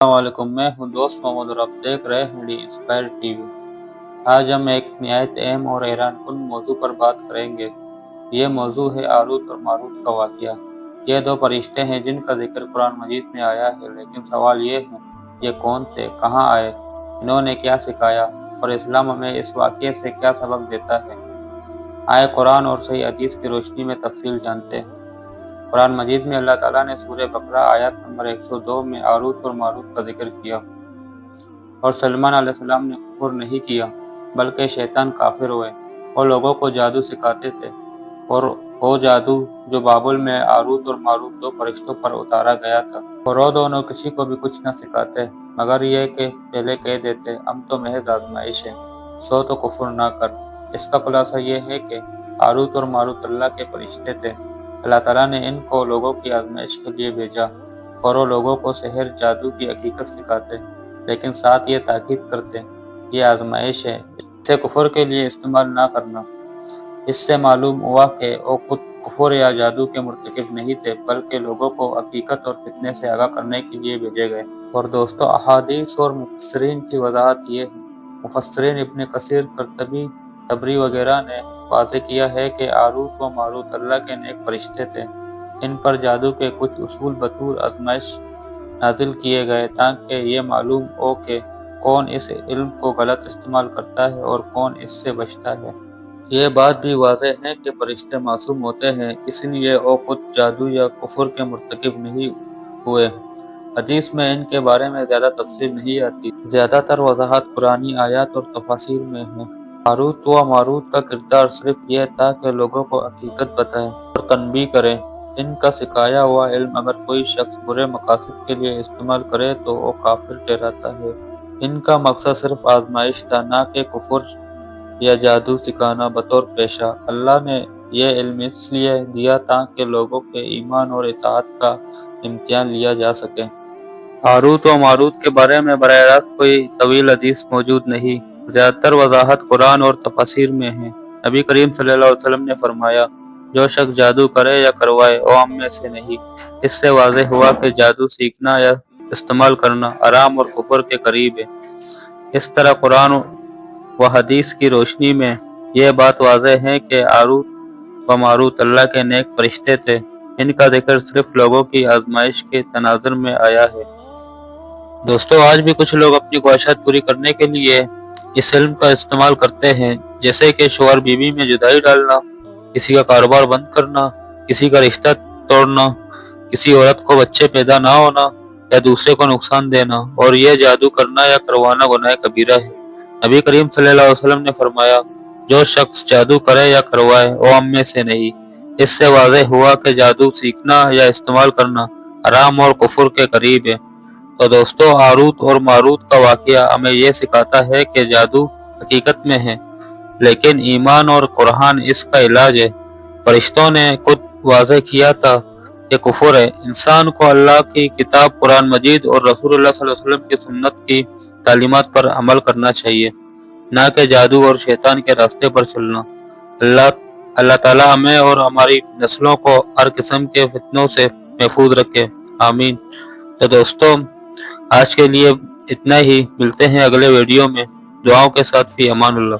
السلام علیکم، میں ہوں دوست محمد اور آپ دیکھ رہے ہیں ڈی انسپائر ٹی وی۔ آج ہم ایک نہایت اہم اور حیران کن موضوع پر بات کریں گے۔ یہ موضوع ہے ہاروت اور ماروت کا واقعہ۔ یہ دو فرشتے ہیں جن کا ذکر قرآن مجید میں آیا ہے، لیکن سوال یہ ہے، یہ کون تھے، کہاں آئے، انہوں نے کیا سکھایا، اور اسلام ہمیں اس واقعے سے کیا سبق دیتا ہے؟ آئے قرآن اور صحیح حدیث کی روشنی میں تفصیل جانتے ہیں۔ قرآن مجید میں اللہ تعالیٰ نے سورہ بقرہ آیت نمبر 102 میں ہاروت اور ماروت کا ذکر کیا، اور سلیمان علیہ السلام نے کفر نہیں کیا بلکہ شیطان کافر ہوئے۔ وہ لوگوں کو جادو سکھاتے تھے، اور وہ جادو جو بابل میں ہاروت اور ماروت دو فرشتوں پر اتارا گیا تھا، اور وہ دونوں کسی کو بھی کچھ نہ سکھاتے مگر یہ کہ پہلے کہہ دیتے ہم تو محض آزمائش ہے، سو تو کفر نہ کر۔ اس کا خلاصہ یہ ہے کہ ہاروت اور ماروت اللہ کے فرشتے تھے۔ اللہ تعالیٰ نے ان کو لوگوں کی آزمائش کے لیے بھیجا، اور وہ لوگوں کو سحر جادو کی حقیقت سکھاتے، لیکن ساتھ یہ تاکید کرتے یہ آزمائش ہے، اسے کفر کے لیے استعمال نہ کرنا۔ اس سے معلوم ہوا کہ وہ خود کفر یا جادو کے مرتکب نہیں تھے بلکہ لوگوں کو حقیقت اور فتنے سے آگاہ کرنے کے لیے بھیجے گئے۔ اور دوستو، احادیث اور مفسرین کی وضاحت یہ ہے۔ مفسرین ابن کثیر، قرطبی، طبری وغیرہ نے واضح کیا ہے کہ ہاروت و ماروت اللہ کے نیک فرشتے تھے۔ ان پر جادو کے کچھ اصول بطور آزمائش نازل کیے گئے تاکہ یہ معلوم ہو کہ کون اس علم کو غلط استعمال کرتا ہے اور کون اس سے بچتا ہے۔ یہ بات بھی واضح ہے کہ فرشتے معصوم ہوتے ہیں، اس لیے وہ خود جادو یا کفر کے مرتکب نہیں ہوئے۔ حدیث میں ان کے بارے میں زیادہ تفصیل نہیں آتی، زیادہ تر وضاحت قرآنی آیات اور تفاسیر میں ہے۔ ہاروت و ماروت کا کردار صرف یہ تھا کہ لوگوں کو حقیقت بتائیں اور تنبیہ کریں۔ ان کا سکھایا ہوا علم اگر کوئی شخص برے مقاصد کے لیے استعمال کرے تو وہ کافر ٹھہراتا ہے۔ ان کا مقصد صرف آزمائش تھا، نہ کہ کفر یا جادو سکھانا بطور پیشہ۔ اللہ نے یہ علم اس لیے دیا تاکہ لوگوں کے ایمان اور اطاعت کا امتحان لیا جا سکے۔ ہاروت و ماروت کے بارے میں براہ راست کوئی طویل حدیث موجود نہیں، زیادہ تر وضاحت قرآن اور تفاسیر میں ہے۔ نبی کریم صلی اللہ علیہ وسلم نے فرمایا، جو شخص جادو کرے یا کروائے وہ ہم میں سے نہیں۔ اس سے واضح ہوا کہ جادو سیکھنا یا استعمال کرنا حرام اور کفر کے قریب ہے۔ اس طرح قرآن و حدیث کی روشنی میں یہ بات واضح ہے کہ ہاروت و ماروت اللہ کے نیک فرشتے تھے۔ ان کا ذکر صرف لوگوں کی آزمائش کے تناظر میں آیا ہے۔ دوستو، آج بھی کچھ لوگ اپنی خواہشات پوری کرنے کے لیے اس علم کا استعمال کرتے ہیں، جیسے کہ شوہر بیوی میں جدائی ڈالنا، کسی کا کاروبار بند کرنا، کسی کا رشتہ توڑنا، کسی عورت کو بچے پیدا نہ ہونا یا دوسرے کو نقصان دینا، اور یہ جادو کرنا یا کروانا گناہ کبیرہ ہے۔ نبی کریم صلی اللہ علیہ وسلم نے فرمایا، جو شخص جادو کرے یا کروائے وہ ہم میں سے نہیں۔ اس سے واضح ہوا کہ جادو سیکھنا یا استعمال کرنا حرام اور کفر کے قریب ہے۔ تو دوستو، ہاروت اور ماروت کا واقعہ ہمیں یہ سکھاتا ہے کہ جادو حقیقت میں ہے، لیکن ایمان اور قرآن اس کا علاج ہے۔ فرشتوں نے خود واضح کیا تھا کہ کفر ہے۔ انسان کو اللہ کی کتاب قرآن مجید اور رسول اللہ صلی اللہ علیہ وسلم کی سنت کی تعلیمات پر عمل کرنا چاہیے، نہ کہ جادو اور شیطان کے راستے پر چلنا۔ اللہ تعالی ہمیں اور ہماری نسلوں کو ہر قسم کے فتنوں سے محفوظ رکھے، آمین۔ تو دوستو، آج کے لیے اتنا ہی، ملتے ہیں اگلے ویڈیو میں۔ دعاؤں کے ساتھ، فی امان اللہ۔